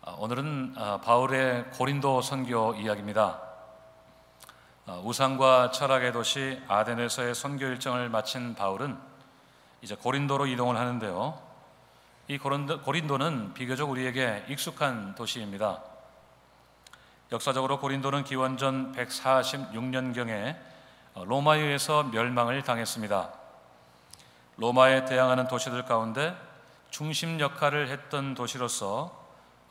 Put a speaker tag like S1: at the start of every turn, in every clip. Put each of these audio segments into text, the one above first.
S1: 오늘은 바울의 고린도 선교 이야기입니다. 우상과 철학의 도시 아덴에서의 선교 일정을 마친 바울은 이제 고린도로 이동을 하는데요. 이 고린도는 비교적 우리에게 익숙한 도시입니다. 역사적으로 고린도는 기원전 146년경에 로마에 의해서 멸망을 당했습니다. 로마에 대항하는 도시들 가운데 중심 역할을 했던 도시로서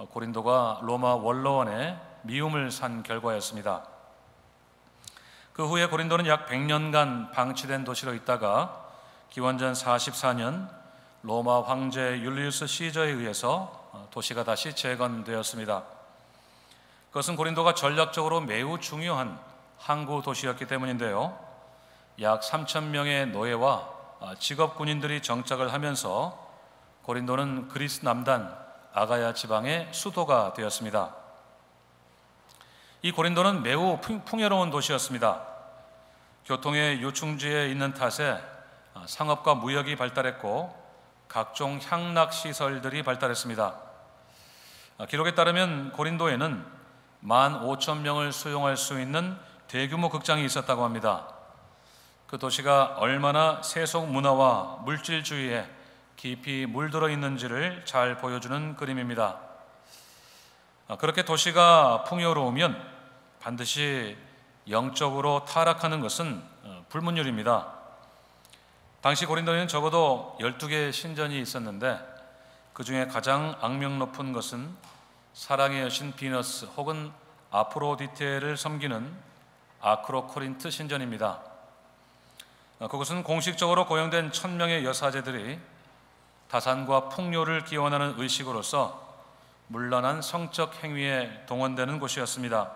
S1: 고린도가 로마 원로원의 미움을 산 결과였습니다. 그 후에 고린도는 약 100년간 방치된 도시로 있다가 기원전 44년 로마 황제 율리우스 시저에 의해서 도시가 다시 재건되었습니다. 그것은 고린도가 전략적으로 매우 중요한 항구 도시였기 때문인데요. 약 3,000명의 노예와 직업 군인들이 정착을 하면서 고린도는 그리스 남단 아가야 지방의 수도가 되었습니다. 이 고린도는 매우 풍요로운 도시였습니다. 교통의 요충지에 있는 탓에 상업과 무역이 발달했고 각종 향락시설들이 발달했습니다. 기록에 따르면 고린도에는 15,000명을 수용할 수 있는 대규모 극장이 있었다고 합니다. 그 도시가 얼마나 세속 문화와 물질주의에 깊이 물들어 있는지를 잘 보여주는 그림입니다. 그렇게 도시가 풍요로우면 반드시 영적으로 타락하는 것은 불문율입니다. 당시 고린도에는 적어도 12개의 신전이 있었는데 그 중에 가장 악명 높은 것은 사랑의 여신 비너스 혹은 아프로디테를 섬기는 아크로코린트 신전입니다. 그것은 공식적으로 고용된 1,000명의 여사제들이 다산과 풍요를 기원하는 의식으로서 문란한 성적 행위에 동원되는 곳이었습니다.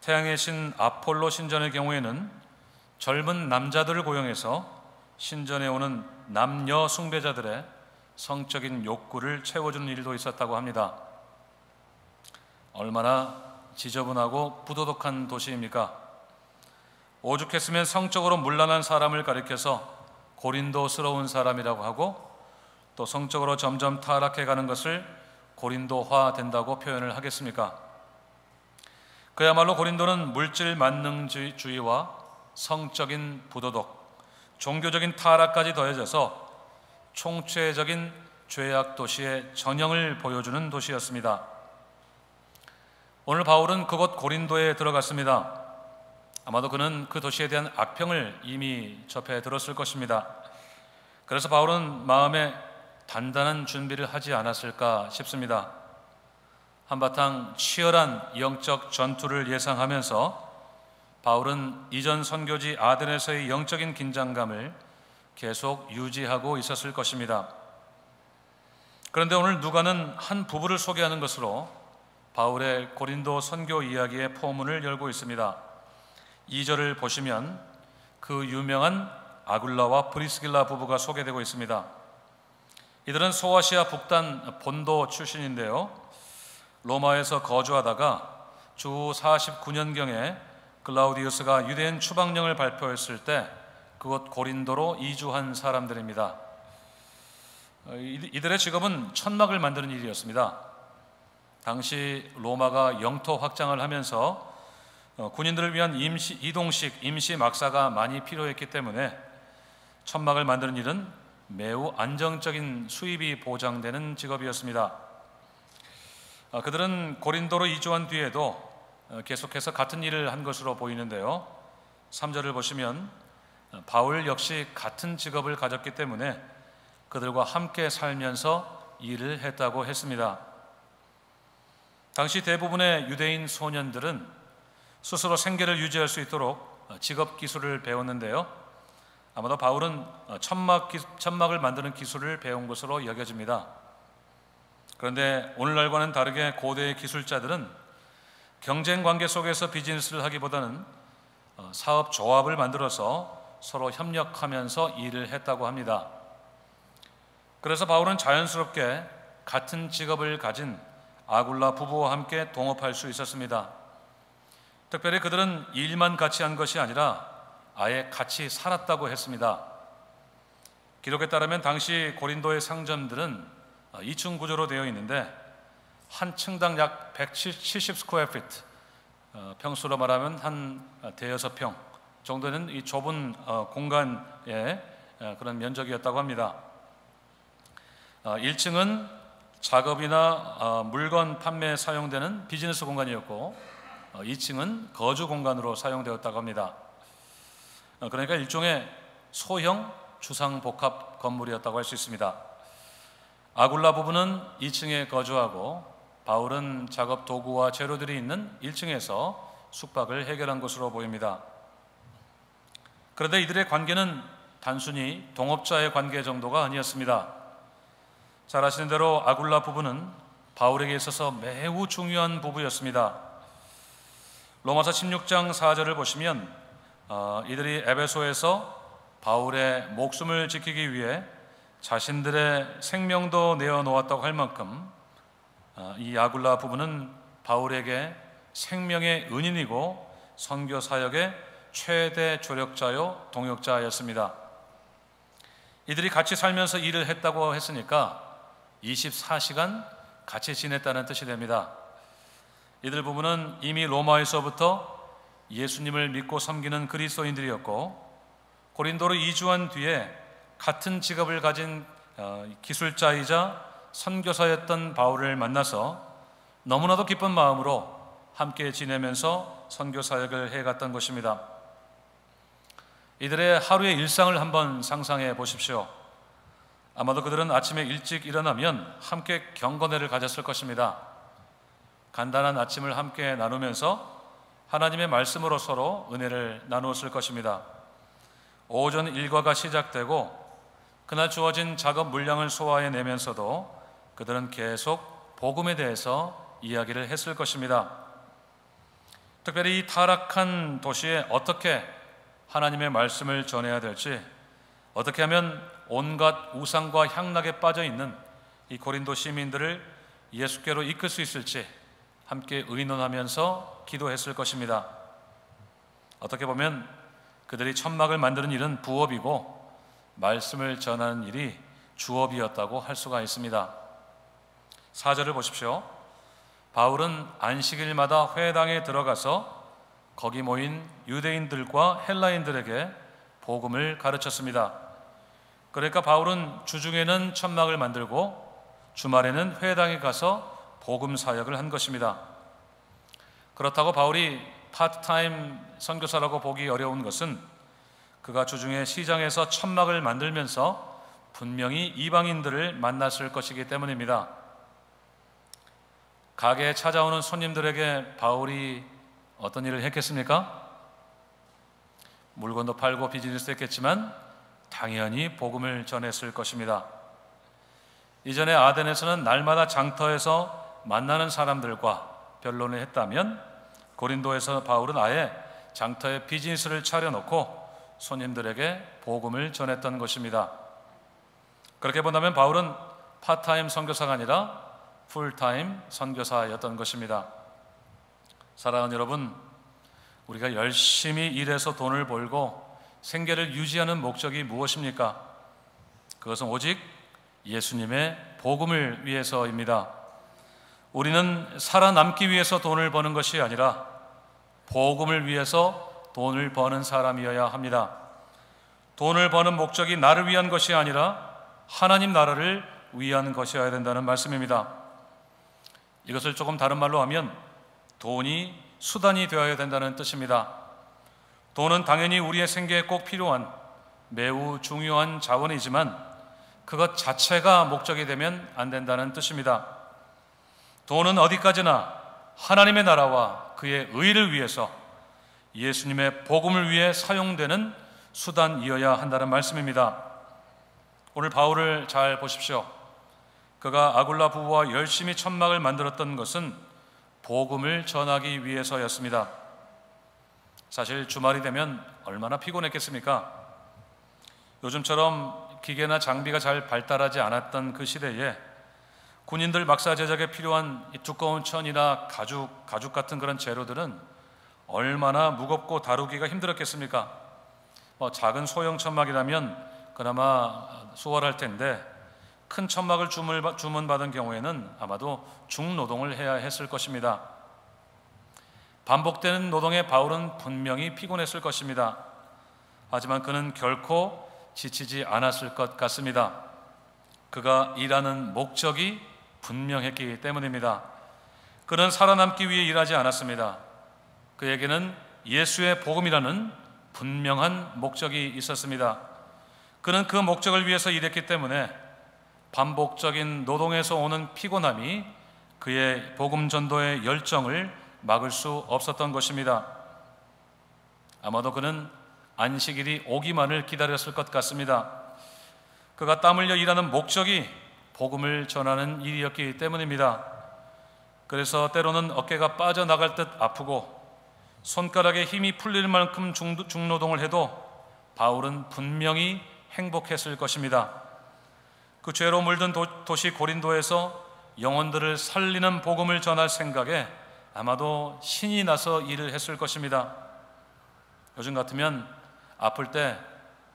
S1: 태양의 신 아폴로 신전의 경우에는 젊은 남자들을 고용해서 신전에 오는 남녀 숭배자들의 성적인 욕구를 채워주는 일도 있었다고 합니다. 얼마나 지저분하고 부도덕한 도시입니까? 오죽했으면 성적으로 문란한 사람을 가리켜서 고린도스러운 사람이라고 하고 또 성적으로 점점 타락해가는 것을 고린도화 된다고 표현을 하겠습니까? 그야말로 고린도는 물질 만능주의와 성적인 부도덕, 종교적인 타락까지 더해져서 총체적인 죄악 도시의 전형을 보여주는 도시였습니다. 오늘 바울은 그곳 고린도에 들어갔습니다. 아마도 그는 그 도시에 대한 악평을 이미 접해 들었을 것입니다. 그래서 바울은 마음에 단단한 준비를 하지 않았을까 싶습니다. 한바탕 치열한 영적 전투를 예상하면서 바울은 이전 선교지 아덴에서의 영적인 긴장감을 계속 유지하고 있었을 것입니다. 그런데 오늘 누가는 한 부부를 소개하는 것으로 바울의 고린도 선교 이야기의 포문을 열고 있습니다. 2절을 보시면 그 유명한 아굴라와 브리스길라 부부가 소개되고 있습니다. 이들은 소아시아 북단 본도 출신인데요. 로마에서 거주하다가 주 49년경에 글라우디우스가 유대인 추방령을 발표했을 때 그곳 고린도로 이주한 사람들입니다. 이들의 직업은 천막을 만드는 일이었습니다. 당시 로마가 영토 확장을 하면서 군인들을 위한 이동식 임시 막사가 많이 필요했기 때문에 천막을 만드는 일은 매우 안정적인 수입이 보장되는 직업이었습니다. 그들은 고린도로 이주한 뒤에도 계속해서 같은 일을 한 것으로 보이는데요. 3절을 보시면 바울 역시 같은 직업을 가졌기 때문에 그들과 함께 살면서 일을 했다고 했습니다. 당시 대부분의 유대인 소년들은 스스로 생계를 유지할 수 있도록 직업 기술을 배웠는데요. 아마도 바울은 천막을 만드는 기술을 배운 것으로 여겨집니다. 그런데 오늘날과는 다르게 고대의 기술자들은 경쟁 관계 속에서 비즈니스를 하기보다는 사업 조합을 만들어서 서로 협력하면서 일을 했다고 합니다. 그래서 바울은 자연스럽게 같은 직업을 가진 아굴라 부부와 함께 동업할 수 있었습니다. 특별히 그들은 일만 같이 한 것이 아니라 아예 같이 살았다고 했습니다. 기록에 따르면 당시 고린도의 상점들은 2층 구조로 되어 있는데 한 층당 약 170 스퀘어 피트, 평수로 말하면 한 대여섯 평 정도는 이 좁은 공간의 그런 면적이었다고 합니다. 1층은 작업이나 물건 판매에 사용되는 비즈니스 공간이었고 2층은 거주 공간으로 사용되었다고 합니다. 그러니까 일종의 소형 주상복합 건물이었다고 할 수 있습니다. 아굴라 부부는 2층에 거주하고 바울은 작업 도구와 재료들이 있는 1층에서 숙박을 해결한 것으로 보입니다. 그런데 이들의 관계는 단순히 동업자의 관계 정도가 아니었습니다. 잘 아시는 대로 아굴라 부부는 바울에게 있어서 매우 중요한 부부였습니다. 로마서 16장 4절을 보시면 이들이 에베소에서 바울의 목숨을 지키기 위해 자신들의 생명도 내어놓았다고 할 만큼 이 아굴라 부부는 바울에게 생명의 은인이고 선교 사역의 최대 조력자요 동역자였습니다. 이들이 같이 살면서 일을 했다고 했으니까 24시간 같이 지냈다는 뜻이 됩니다. 이들 부부는 이미 로마에서부터 예수님을 믿고 섬기는 그리스도인들이었고 고린도로 이주한 뒤에 같은 직업을 가진 기술자이자 선교사였던 바울을 만나서 너무나도 기쁜 마음으로 함께 지내면서 선교 사역을 해갔던 것입니다. 이들의 하루의 일상을 한번 상상해 보십시오. 아마도 그들은 아침에 일찍 일어나면 함께 경건회를 가졌을 것입니다. 간단한 아침을 함께 나누면서 하나님의 말씀으로 서로 은혜를 나누었을 것입니다. 오전 일과가 시작되고 그날 주어진 작업 물량을 소화해내면서도 그들은 계속 복음에 대해서 이야기를 했을 것입니다. 특별히 이 타락한 도시에 어떻게 하나님의 말씀을 전해야 될지, 어떻게 하면 온갖 우상과 향락에 빠져있는 이 고린도 시민들을 예수께로 이끌 수 있을지 함께 의논하면서 기도했을 것입니다. 어떻게 보면 그들이 천막을 만드는 일은 부업이고 말씀을 전하는 일이 주업이었다고 할 수가 있습니다. 4절을 보십시오. 바울은 안식일마다 회당에 들어가서 거기 모인 유대인들과 헬라인들에게 복음을 가르쳤습니다. 그러니까 바울은 주중에는 천막을 만들고 주말에는 회당에 가서 복음 사역을 한 것입니다. 그렇다고 바울이 파트타임 선교사라고 보기 어려운 것은 그가 주중에 시장에서 천막을 만들면서 분명히 이방인들을 만났을 것이기 때문입니다. 가게에 찾아오는 손님들에게 바울이 어떤 일을 했겠습니까? 물건도 팔고 비즈니스 했겠지만 당연히 복음을 전했을 것입니다. 이전에 아덴에서는 날마다 장터에서 만나는 사람들과 변론을 했다면 고린도에서 바울은 아예 장터에 비즈니스를 차려놓고 손님들에게 복음을 전했던 것입니다. 그렇게 본다면 바울은 파트타임 선교사가 아니라 풀타임 선교사였던 것입니다. 사랑하는 여러분, 우리가 열심히 일해서 돈을 벌고 생계를 유지하는 목적이 무엇입니까? 그것은 오직 예수님의 복음을 위해서입니다. 우리는 살아남기 위해서 돈을 버는 것이 아니라 복음을 위해서 돈을 버는 사람이어야 합니다. 돈을 버는 목적이 나를 위한 것이 아니라 하나님 나라를 위한 것이어야 된다는 말씀입니다. 이것을 조금 다른 말로 하면 돈이 수단이 되어야 된다는 뜻입니다. 돈은 당연히 우리의 생계에 꼭 필요한 매우 중요한 자원이지만 그것 자체가 목적이 되면 안 된다는 뜻입니다. 돈은 어디까지나 하나님의 나라와 그의 의를 위해서 예수님의 복음을 위해 사용되는 수단이어야 한다는 말씀입니다. 오늘 바울을 잘 보십시오. 그가 아굴라 부부와 열심히 천막을 만들었던 것은 복음을 전하기 위해서였습니다. 사실 주말이 되면 얼마나 피곤했겠습니까? 요즘처럼 기계나 장비가 잘 발달하지 않았던 그 시대에 군인들 막사 제작에 필요한 두꺼운 천이나 가죽 같은 그런 재료들은 얼마나 무겁고 다루기가 힘들었겠습니까? 작은 소형 천막이라면 그나마 수월할 텐데 큰 천막을 주문받은 경우에는 아마도 중노동을 해야 했을 것입니다. 반복되는 노동에 바울은 분명히 피곤했을 것입니다. 하지만 그는 결코 지치지 않았을 것 같습니다. 그가 일하는 목적이 분명했기 때문입니다. 그는 살아남기 위해 일하지 않았습니다. 그에게는 예수의 복음이라는 분명한 목적이 있었습니다. 그는 그 목적을 위해서 일했기 때문에 반복적인 노동에서 오는 피곤함이 그의 복음 전도의 열정을 막을 수 없었던 것입니다. 아마도 그는 안식일이 오기만을 기다렸을 것 같습니다. 그가 땀 흘려 일하는 목적이 복음을 전하는 일이었기 때문입니다. 그래서 때로는 어깨가 빠져나갈 듯 아프고 손가락에 힘이 풀릴 만큼 중노동을 해도 바울은 분명히 행복했을 것입니다. 그 죄로 물든 도시 고린도에서 영혼들을 살리는 복음을 전할 생각에 아마도 신이 나서 일을 했을 것입니다. 요즘 같으면 아플 때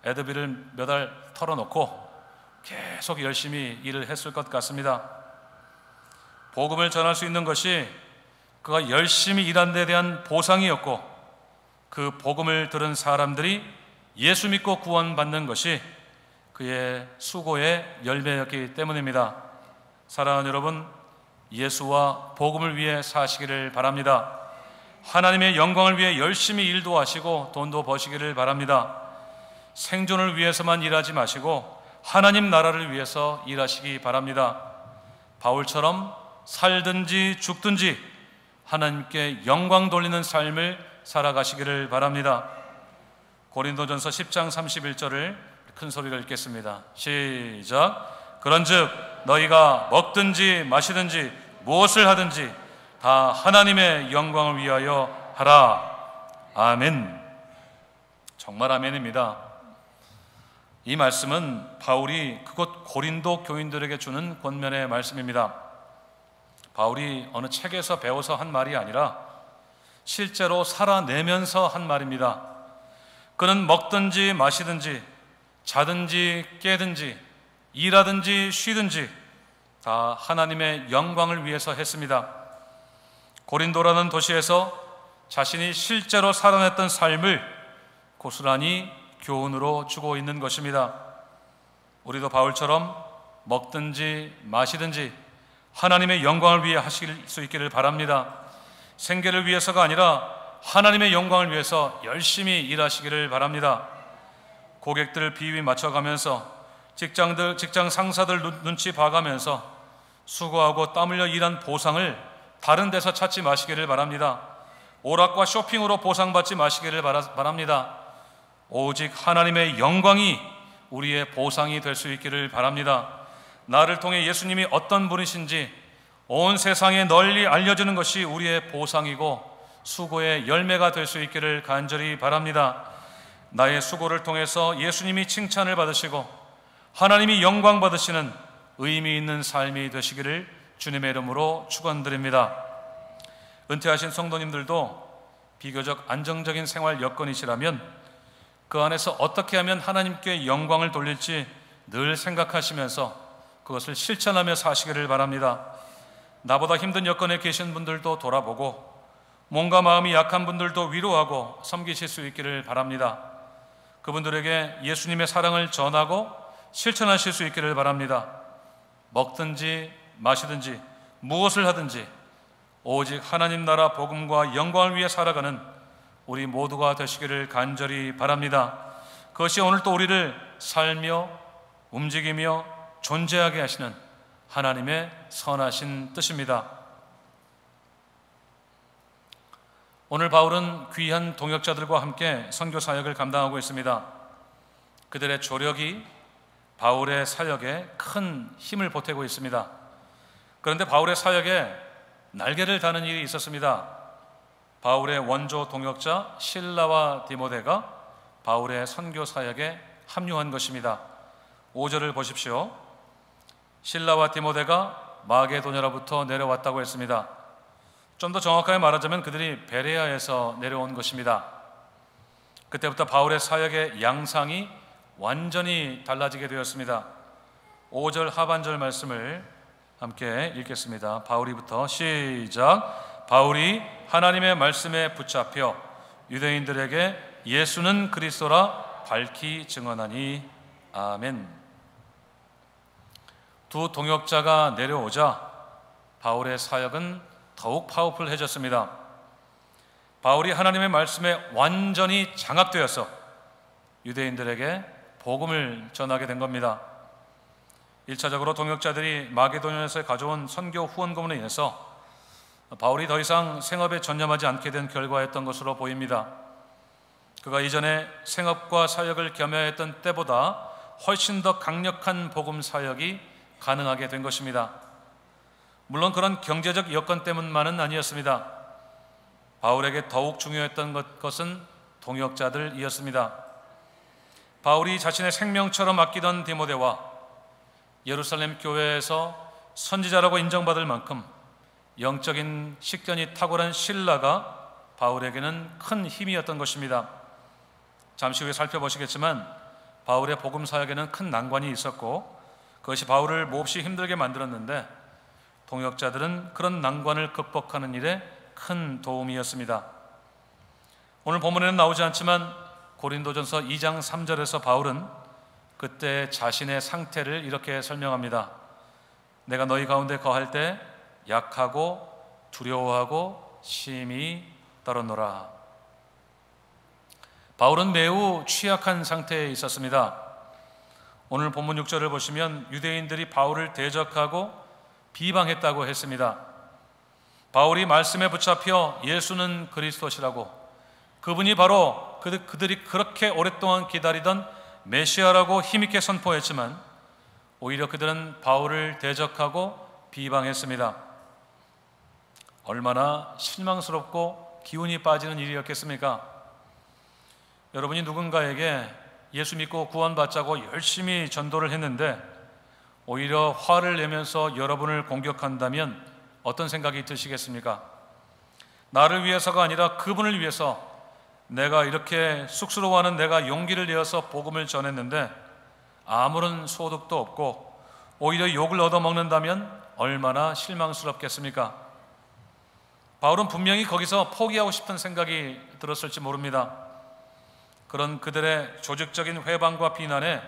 S1: 애드빌을 몇 알 털어놓고 계속 열심히 일을 했을 것 같습니다. 복음을 전할 수 있는 것이 그가 열심히 일한 데 대한 보상이었고, 그 복음을 들은 사람들이 예수 믿고 구원받는 것이 그의 수고의 열매였기 때문입니다. 사랑하는 여러분, 예수와 복음을 위해 사시기를 바랍니다. 하나님의 영광을 위해 열심히 일도 하시고 돈도 버시기를 바랍니다. 생존을 위해서만 일하지 마시고 하나님 나라를 위해서 일하시기 바랍니다. 바울처럼 살든지 죽든지 하나님께 영광 돌리는 삶을 살아가시기를 바랍니다. 고린도전서 10장 31절을 큰 소리로 읽겠습니다. 시작. 그런즉 너희가 먹든지 마시든지 무엇을 하든지 다 하나님의 영광을 위하여 하라. 아멘. 정말 아멘입니다. 이 말씀은 바울이 그곳 고린도 교인들에게 주는 권면의 말씀입니다. 바울이 어느 책에서 배워서 한 말이 아니라 실제로 살아내면서 한 말입니다. 그는 먹든지 마시든지 자든지 깨든지 일하든지 쉬든지 다 하나님의 영광을 위해서 했습니다. 고린도라는 도시에서 자신이 실제로 살아냈던 삶을 고스란히 교훈으로 주고 있는 것입니다. 우리도 바울처럼 먹든지 마시든지 하나님의 영광을 위해 하실 수 있기를 바랍니다. 생계를 위해서가 아니라 하나님의 영광을 위해서 열심히 일하시기를 바랍니다. 고객들 비위 맞춰가면서 직장 상사들 눈치 봐가면서 수고하고 땀 흘려 일한 보상을 다른 데서 찾지 마시기를 바랍니다. 오락과 쇼핑으로 보상받지 마시기를 바랍니다. 오직 하나님의 영광이 우리의 보상이 될 수 있기를 바랍니다. 나를 통해 예수님이 어떤 분이신지 온 세상에 널리 알려주는 것이 우리의 보상이고 수고의 열매가 될 수 있기를 간절히 바랍니다. 나의 수고를 통해서 예수님이 칭찬을 받으시고 하나님이 영광 받으시는 의미 있는 삶이 되시기를 주님의 이름으로 축원드립니다. 은퇴하신 성도님들도 비교적 안정적인 생활 여건이시라면 그 안에서 어떻게 하면 하나님께 영광을 돌릴지 늘 생각하시면서 그것을 실천하며 사시기를 바랍니다. 나보다 힘든 여건에 계신 분들도 돌아보고 몸과 마음이 약한 분들도 위로하고 섬기실 수 있기를 바랍니다. 그분들에게 예수님의 사랑을 전하고 실천하실 수 있기를 바랍니다. 먹든지 마시든지 무엇을 하든지 오직 하나님 나라 복음과 영광을 위해 살아가는 우리 모두가 되시기를 간절히 바랍니다. 그것이 오늘 또 우리를 살며 움직이며 존재하게 하시는 하나님의 선하신 뜻입니다. 오늘 바울은 귀한 동역자들과 함께 선교 사역을 감당하고 있습니다. 그들의 조력이 바울의 사역에 큰 힘을 보태고 있습니다. 그런데 바울의 사역에 날개를 다는 일이 있었습니다. 바울의 원조 동역자 실라와 디모데가 바울의 선교 사역에 합류한 것입니다. 5절을 보십시오. 실라와 디모데가 마게도냐로부터 내려왔다고 했습니다. 좀 더 정확하게 말하자면 그들이 베레아에서 내려온 것입니다. 그때부터 바울의 사역의 양상이 완전히 달라지게 되었습니다. 5절 하반절 말씀을 함께 읽겠습니다. 바울이부터 시작. 바울이 하나님의 말씀에 붙잡혀 유대인들에게 예수는 그리스도라 밝히 증언하니. 아멘. 두 동역자가 내려오자 바울의 사역은 더욱 파워풀해졌습니다. 바울이 하나님의 말씀에 완전히 장악되어서 유대인들에게 복음을 전하게 된 겁니다. 1차적으로 동역자들이 마게도냐에서 가져온 선교 후원금으로 인해서 바울이 더 이상 생업에 전념하지 않게 된 결과였던 것으로 보입니다. 그가 이전에 생업과 사역을 겸해했던 때보다 훨씬 더 강력한 복음 사역이 가능하게 된 것입니다. 물론 그런 경제적 여건 때문만은 아니었습니다. 바울에게 더욱 중요했던 것은 동역자들이었습니다. 바울이 자신의 생명처럼 아끼던 디모데와 예루살렘 교회에서 선지자라고 인정받을 만큼 영적인 식견이 탁월한 실라가 바울에게는 큰 힘이었던 것입니다. 잠시 후에 살펴보시겠지만 바울의 복음 사역에는 큰 난관이 있었고 그것이 바울을 몹시 힘들게 만들었는데 동역자들은 그런 난관을 극복하는 일에 큰 도움이었습니다. 오늘 본문에는 나오지 않지만 고린도전서 2장 3절에서 바울은 그때 자신의 상태를 이렇게 설명합니다. 내가 너희 가운데 거할 때 약하고 두려워하고 심히 떨었노라. 바울은 매우 취약한 상태에 있었습니다. 오늘 본문 6절을 보시면 유대인들이 바울을 대적하고 비방했다고 했습니다. 바울이 말씀에 붙잡혀 예수는 그리스도시라고, 그분이 바로 그들이 그렇게 오랫동안 기다리던 메시아라고 힘있게 선포했지만 오히려 그들은 바울을 대적하고 비방했습니다. 얼마나 실망스럽고 기운이 빠지는 일이었겠습니까? 여러분이 누군가에게 예수 믿고 구원받자고 열심히 전도를 했는데 오히려 화를 내면서 여러분을 공격한다면 어떤 생각이 드시겠습니까? 나를 위해서가 아니라 그분을 위해서 내가 이렇게 쑥스러워하는 내가 용기를 내어서 복음을 전했는데 아무런 소득도 없고 오히려 욕을 얻어먹는다면 얼마나 실망스럽겠습니까? 바울은 분명히 거기서 포기하고 싶은 생각이 들었을지 모릅니다. 그런 그들의 조직적인 회방과 비난에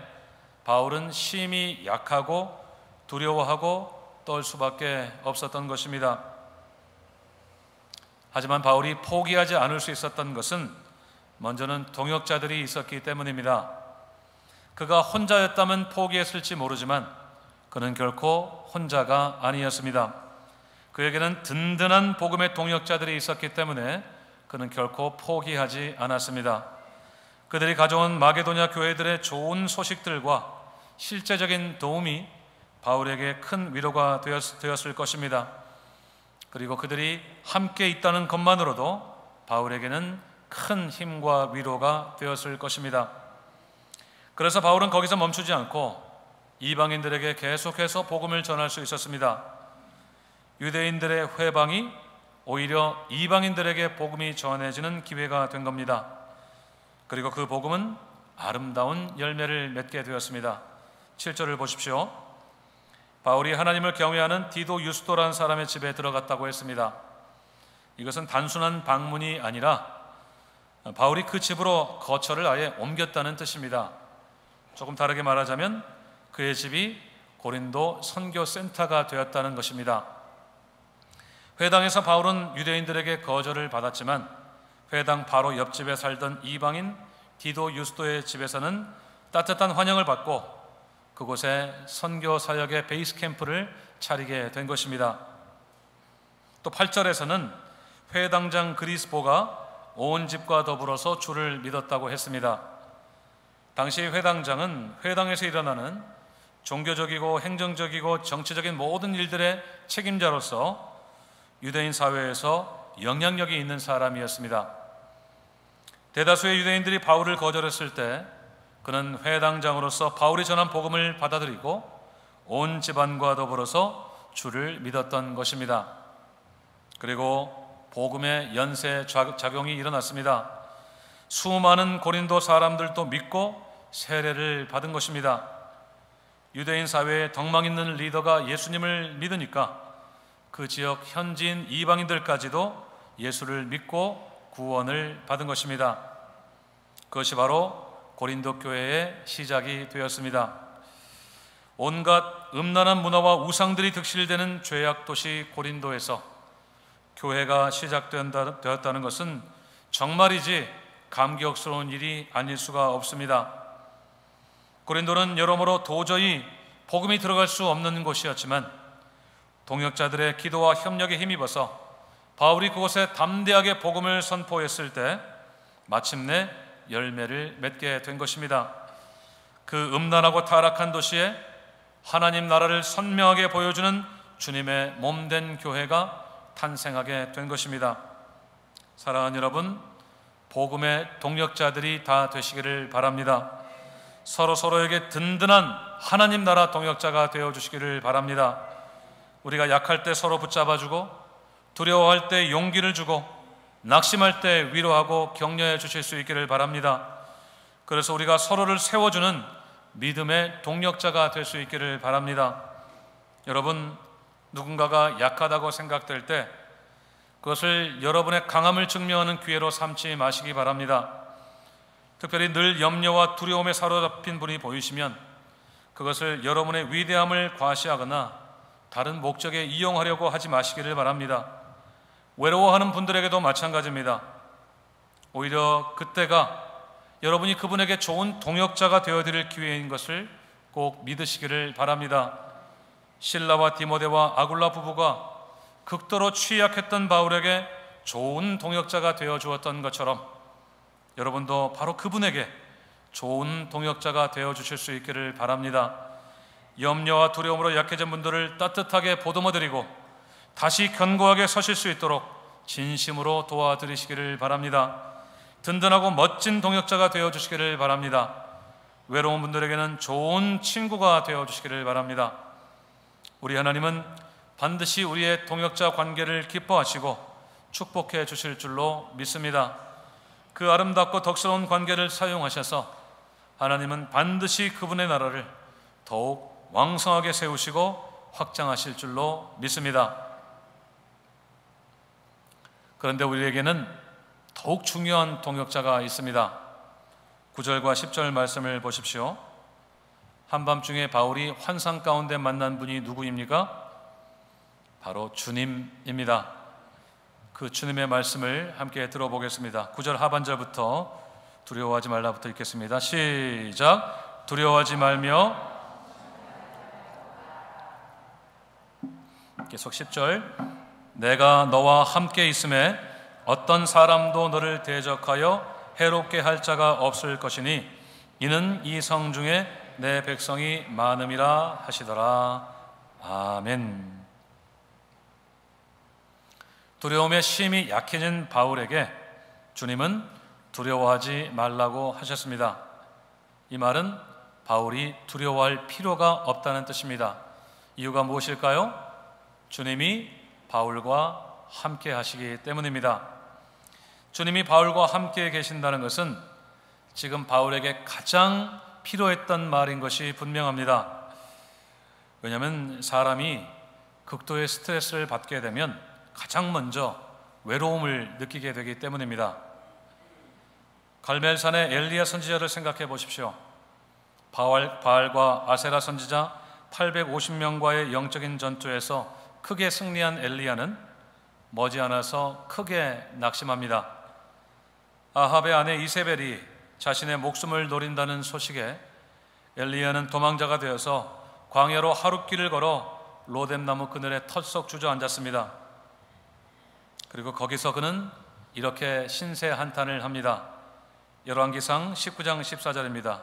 S1: 바울은 심히 약하고 두려워하고 떨 수밖에 없었던 것입니다. 하지만 바울이 포기하지 않을 수 있었던 것은 먼저는 동역자들이 있었기 때문입니다. 그가 혼자였다면 포기했을지 모르지만 그는 결코 혼자가 아니었습니다. 그에게는 든든한 복음의 동역자들이 있었기 때문에 그는 결코 포기하지 않았습니다. 그들이 가져온 마게도냐 교회들의 좋은 소식들과 실제적인 도움이 바울에게 큰 위로가 되었을 것입니다. 그리고 그들이 함께 있다는 것만으로도 바울에게는 큰 힘과 위로가 되었을 것입니다. 그래서 바울은 거기서 멈추지 않고 이방인들에게 계속해서 복음을 전할 수 있었습니다. 유대인들의 회방이 오히려 이방인들에게 복음이 전해지는 기회가 된 겁니다. 그리고 그 복음은 아름다운 열매를 맺게 되었습니다. 7절을 보십시오. 바울이 하나님을 경외하는 디도 유스도라는 사람의 집에 들어갔다고 했습니다. 이것은 단순한 방문이 아니라 바울이 그 집으로 거처를 아예 옮겼다는 뜻입니다. 조금 다르게 말하자면 그의 집이 고린도 선교센터가 되었다는 것입니다. 회당에서 바울은 유대인들에게 거절을 받았지만 회당 바로 옆집에 살던 이방인 디도 유스도의 집에서는 따뜻한 환영을 받고 그곳에 선교 사역의 베이스 캠프를 차리게 된 것입니다. 또 8절에서는 회당장 그리스보가 온 집과 더불어서 주를 믿었다고 했습니다. 당시 회당장은 회당에서 일어나는 종교적이고 행정적이고 정치적인 모든 일들의 책임자로서 유대인 사회에서 영향력이 있는 사람이었습니다. 대다수의 유대인들이 바울을 거절했을 때 그는 회당장으로서 바울이 전한 복음을 받아들이고 온 집안과 더불어서 주를 믿었던 것입니다. 그리고 복음의 연쇄 작용이 일어났습니다. 수많은 고린도 사람들도 믿고 세례를 받은 것입니다. 유대인 사회에 덕망 있는 리더가 예수님을 믿으니까 그 지역 현지인 이방인들까지도 예수를 믿고 구원을 받은 것입니다. 그것이 바로 고린도 교회의 시작이 되었습니다. 온갖 음란한 문화와 우상들이 득실되는 죄악 도시 고린도에서 교회가 시작되었다는 것은 정말이지 감격스러운 일이 아닐 수가 없습니다. 고린도는 여러모로 도저히 복음이 들어갈 수 없는 곳이었지만 동역자들의 기도와 협력에 힘입어서 바울이 그곳에 담대하게 복음을 선포했을 때 마침내 열매를 맺게 된 것입니다. 그 음란하고 타락한 도시에 하나님 나라를 선명하게 보여주는 주님의 몸된 교회가 탄생하게 된 것입니다. 사랑하는 여러분, 복음의 동역자들이 다 되시기를 바랍니다. 서로에게 든든한 하나님 나라 동역자가 되어주시기를 바랍니다. 우리가 약할 때 서로 붙잡아주고, 두려워할 때 용기를 주고, 낙심할 때 위로하고 격려해 주실 수 있기를 바랍니다. 그래서 우리가 서로를 세워주는 믿음의 동력자가 될 수 있기를 바랍니다. 여러분, 누군가가 약하다고 생각될 때 그것을 여러분의 강함을 증명하는 기회로 삼지 마시기 바랍니다. 특별히 늘 염려와 두려움에 사로잡힌 분이 보이시면 그것을 여러분의 위대함을 과시하거나 다른 목적에 이용하려고 하지 마시기를 바랍니다. 외로워하는 분들에게도 마찬가지입니다. 오히려 그때가 여러분이 그분에게 좋은 동역자가 되어드릴 기회인 것을 꼭 믿으시기를 바랍니다. 실라와 디모데와 아굴라 부부가 극도로 취약했던 바울에게 좋은 동역자가 되어 주었던 것처럼 여러분도 바로 그분에게 좋은 동역자가 되어 주실 수 있기를 바랍니다. 염려와 두려움으로 약해진 분들을 따뜻하게 보듬어드리고 다시 견고하게 서실 수 있도록 진심으로 도와드리시기를 바랍니다. 든든하고 멋진 동역자가 되어주시기를 바랍니다. 외로운 분들에게는 좋은 친구가 되어주시기를 바랍니다. 우리 하나님은 반드시 우리의 동역자 관계를 기뻐하시고 축복해 주실 줄로 믿습니다. 그 아름답고 덕스러운 관계를 사용하셔서 하나님은 반드시 그분의 나라를 더욱 왕성하게 세우시고 확장하실 줄로 믿습니다. 그런데 우리에게는 더욱 중요한 동역자가 있습니다. 9절과 10절 말씀을 보십시오. 한밤중에 바울이 환상 가운데 만난 분이 누구입니까? 바로 주님입니다. 그 주님의 말씀을 함께 들어보겠습니다. 9절 하반절부터 두려워하지 말라부터 읽겠습니다. 시작. 두려워하지 말며, 계속 10절. 내가 너와 함께 있음에 어떤 사람도 너를 대적하여 해롭게 할 자가 없을 것이니 이는 이 성 중에 내 백성이 많음이라 하시더라. 아멘. 두려움에 심히 약해진 바울에게 주님은 두려워하지 말라고 하셨습니다. 이 말은 바울이 두려워할 필요가 없다는 뜻입니다. 이유가 무엇일까요? 주님이 바울과 함께 하시기 때문입니다. 주님이 바울과 함께 계신다는 것은 지금 바울에게 가장 필요했던 말인 것이 분명합니다. 왜냐하면 사람이 극도의 스트레스를 받게 되면 가장 먼저 외로움을 느끼게 되기 때문입니다. 갈멜산의 엘리야 선지자를 생각해 보십시오. 바알과 아세라 선지자 850명과의 영적인 전투에서 크게 승리한 엘리야는 머지않아서 크게 낙심합니다. 아합의 아내 이세벨이 자신의 목숨을 노린다는 소식에 엘리야는 도망자가 되어서 광야로 하룻길을 걸어 로뎀나무 그늘에 털썩 주저앉았습니다. 그리고 거기서 그는 이렇게 신세 한탄을 합니다. 열왕기상 19장 14절입니다.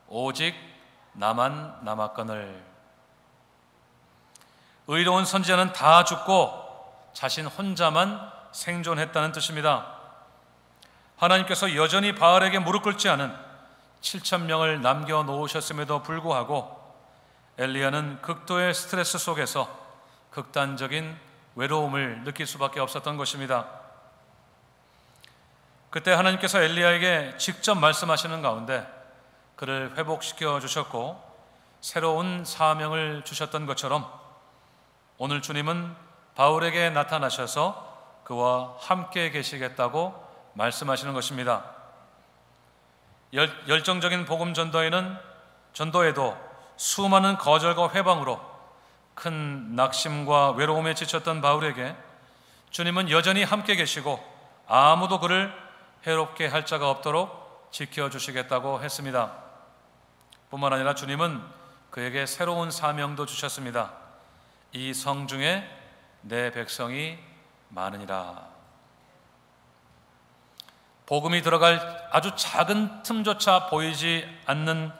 S1: 오직 나만 남았거늘. 의로운 선지자는 다 죽고 자신 혼자만 생존했다는 뜻입니다. 하나님께서 여전히 바알에게 무릎 꿇지 않은 7,000명을 남겨놓으셨음에도 불구하고 엘리야는 극도의 스트레스 속에서 극단적인 외로움을 느낄 수밖에 없었던 것입니다. 그때 하나님께서 엘리야에게 직접 말씀하시는 가운데 그를 회복시켜 주셨고 새로운 사명을 주셨던 것처럼 오늘 주님은 바울에게 나타나셔서 그와 함께 계시겠다고 말씀하시는 것입니다. 열정적인 복음 전도에도 수많은 거절과 회방으로 큰 낙심과 외로움에 지쳤던 바울에게 주님은 여전히 함께 계시고 아무도 그를 해롭게 할 자가 없도록 지켜주시겠다고 했습니다. 뿐만 아니라 주님은 그에게 새로운 사명도 주셨습니다. 이 성 중에 내 백성이 많으니라. 복음이 들어갈 아주 작은 틈조차 보이지 않는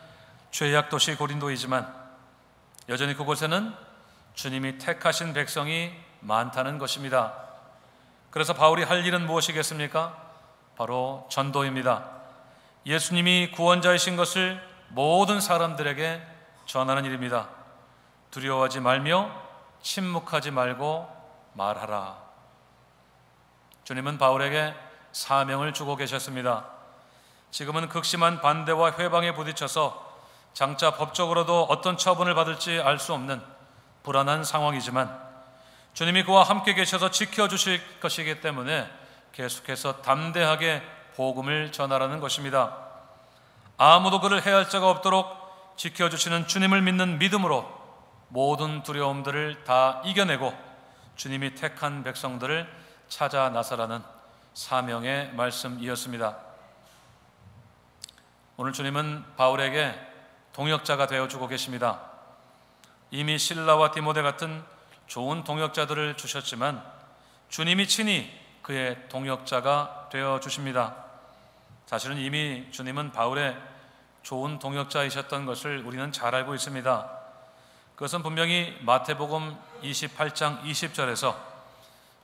S1: 죄악 도시 고린도이지만 여전히 그곳에는 주님이 택하신 백성이 많다는 것입니다. 그래서 바울이 할 일은 무엇이겠습니까? 바로 전도입니다. 예수님이 구원자이신 것을 모든 사람들에게 전하는 일입니다. 두려워하지 말며 침묵하지 말고 말하라. 주님은 바울에게 사명을 주고 계셨습니다. 지금은 극심한 반대와 회방에 부딪혀서 장차 법적으로도 어떤 처분을 받을지 알 수 없는 불안한 상황이지만 주님이 그와 함께 계셔서 지켜주실 것이기 때문에 계속해서 담대하게 복음을 전하라는 것입니다. 아무도 그를 해할 자가 없도록 지켜주시는 주님을 믿는 믿음으로 모든 두려움들을 다 이겨내고 주님이 택한 백성들을 찾아 나서라는 사명의 말씀이었습니다. 오늘 주님은 바울에게 동역자가 되어주고 계십니다. 이미 실라와 디모데 같은 좋은 동역자들을 주셨지만 주님이 친히 그의 동역자가 되어주십니다. 사실은 이미 주님은 바울의 좋은 동역자이셨던 것을 우리는 잘 알고 있습니다. 그것은 분명히 마태복음 28장 20절에서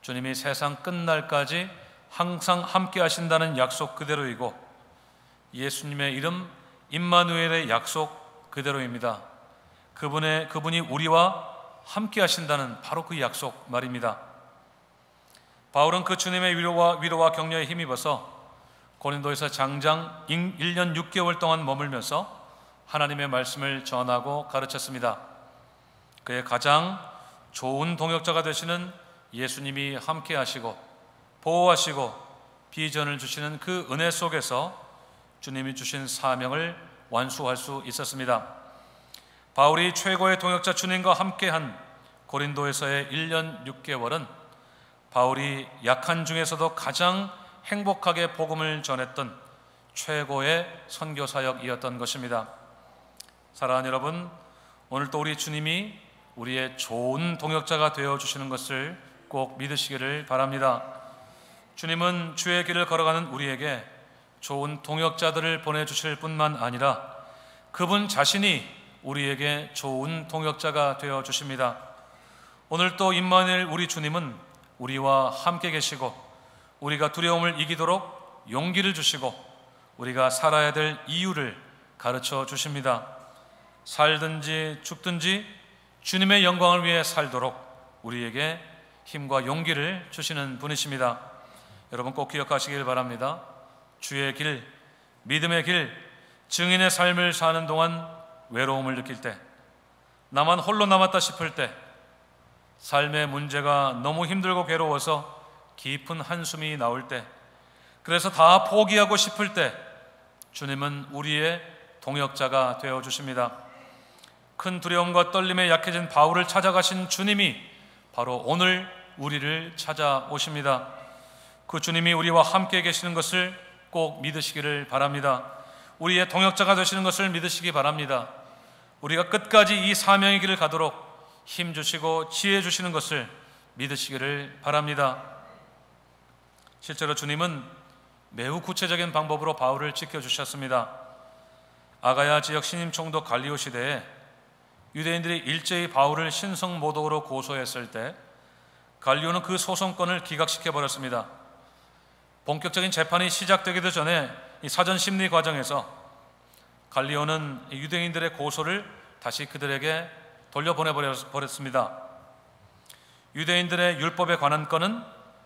S1: 주님이 세상 끝날까지 항상 함께 하신다는 약속 그대로이고 예수님의 이름 임마누엘의 약속 그대로입니다. 그분이 우리와 함께 하신다는 바로 그 약속 말입니다. 바울은 그 주님의 위로와 격려에 힘입어서 고린도에서 장장 1년 6개월 동안 머물면서 하나님의 말씀을 전하고 가르쳤습니다. 그의 가장 좋은 동역자가 되시는 예수님이 함께 하시고 보호하시고 비전을 주시는 그 은혜 속에서 주님이 주신 사명을 완수할 수 있었습니다. 바울이 최고의 동역자 주님과 함께한 고린도에서의 1년 6개월은 바울이 약한 중에서도 가장 행복하게 복음을 전했던 최고의 선교 사역이었던 것입니다. 사랑하는 여러분, 오늘 또 우리 주님이 우리의 좋은 동역자가 되어주시는 것을 꼭 믿으시기를 바랍니다. 주님은 주의 길을 걸어가는 우리에게 좋은 동역자들을 보내주실 뿐만 아니라 그분 자신이 우리에게 좋은 동역자가 되어주십니다. 오늘 또 임마누엘 우리 주님은 우리와 함께 계시고 우리가 두려움을 이기도록 용기를 주시고 우리가 살아야 될 이유를 가르쳐 주십니다. 살든지 죽든지 주님의 영광을 위해 살도록 우리에게 힘과 용기를 주시는 분이십니다. 여러분 꼭 기억하시길 바랍니다. 주의 길, 믿음의 길, 증인의 삶을 사는 동안 외로움을 느낄 때, 나만 홀로 남았다 싶을 때, 삶의 문제가 너무 힘들고 괴로워서 깊은 한숨이 나올 때, 그래서 다 포기하고 싶을 때 주님은 우리의 동역자가 되어주십니다. 큰 두려움과 떨림에 약해진 바울을 찾아가신 주님이 바로 오늘 우리를 찾아오십니다. 그 주님이 우리와 함께 계시는 것을 꼭 믿으시기를 바랍니다. 우리의 동역자가 되시는 것을 믿으시기 바랍니다. 우리가 끝까지 이 사명의 길을 가도록 힘 주시고 지혜 주시는 것을 믿으시기를 바랍니다. 실제로 주님은 매우 구체적인 방법으로 바울을 지켜주셨습니다. 아가야 지역 신임 총독 갈리오 시대에 유대인들이 일제히 바울을 신성모독으로 고소했을 때 갈리오는 그 소송권을 기각시켜 버렸습니다. 본격적인 재판이 시작되기도 전에 이 사전 심리 과정에서 갈리오는 유대인들의 고소를 다시 그들에게 돌려보내버렸습니다. 유대인들의 율법에 관한 건은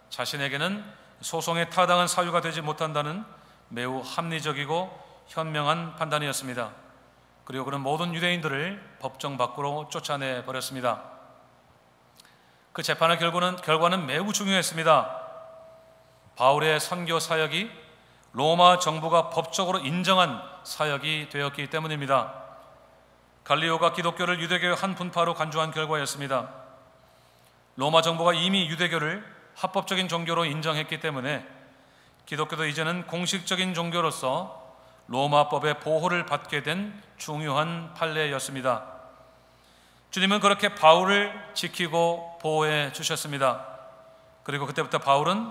S1: 자신에게는 소송에 타당한 사유가 되지 못한다는 매우 합리적이고 현명한 판단이었습니다. 그리고 그런 모든 유대인들을 법정 밖으로 쫓아내 버렸습니다. 그 재판의 결과는 매우 중요했습니다. 바울의 선교 사역이 로마 정부가 법적으로 인정한 사역이 되었기 때문입니다. 갈리오가 기독교를 유대교의 한 분파로 간주한 결과였습니다. 로마 정부가 이미 유대교를 합법적인 종교로 인정했기 때문에 기독교도 이제는 공식적인 종교로서 로마법의 보호를 받게 된 중요한 판례였습니다. 주님은 그렇게 바울을 지키고 보호해 주셨습니다. 그리고 그때부터 바울은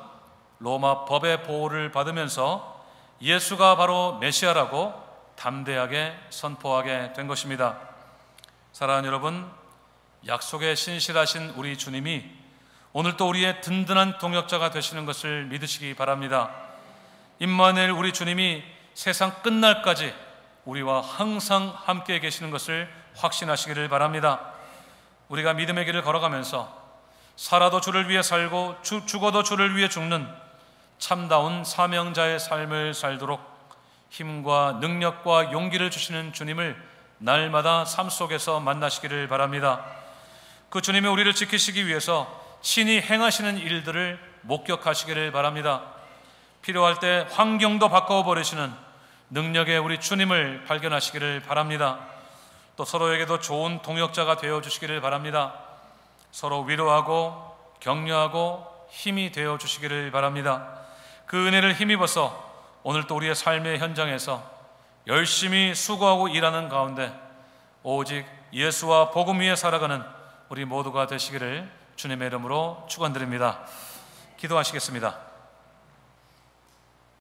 S1: 로마 법의 보호를 받으면서 예수가 바로 메시아라고 담대하게 선포하게 된 것입니다. 사랑하는 여러분, 약속에 신실하신 우리 주님이 오늘도 우리의 든든한 동역자가 되시는 것을 믿으시기 바랍니다. 임마누엘 우리 주님이 세상 끝날까지 우리와 항상 함께 계시는 것을 확신하시기를 바랍니다. 우리가 믿음의 길을 걸어가면서 살아도 주를 위해 살고 죽어도 주를 위해 죽는 참다운 사명자의 삶을 살도록 힘과 능력과 용기를 주시는 주님을 날마다 삶 속에서 만나시기를 바랍니다. 그 주님이 우리를 지키시기 위해서 친히 행하시는 일들을 목격하시기를 바랍니다. 필요할 때 환경도 바꿔버리시는 능력의 우리 주님을 발견하시기를 바랍니다. 또 서로에게도 좋은 동역자가 되어주시기를 바랍니다. 서로 위로하고 격려하고 힘이 되어주시기를 바랍니다. 그 은혜를 힘입어서 오늘 또 우리의 삶의 현장에서 열심히 수고하고 일하는 가운데 오직 예수와 복음 위에 살아가는 우리 모두가 되시기를 주님의 이름으로 축원드립니다. 기도하시겠습니다.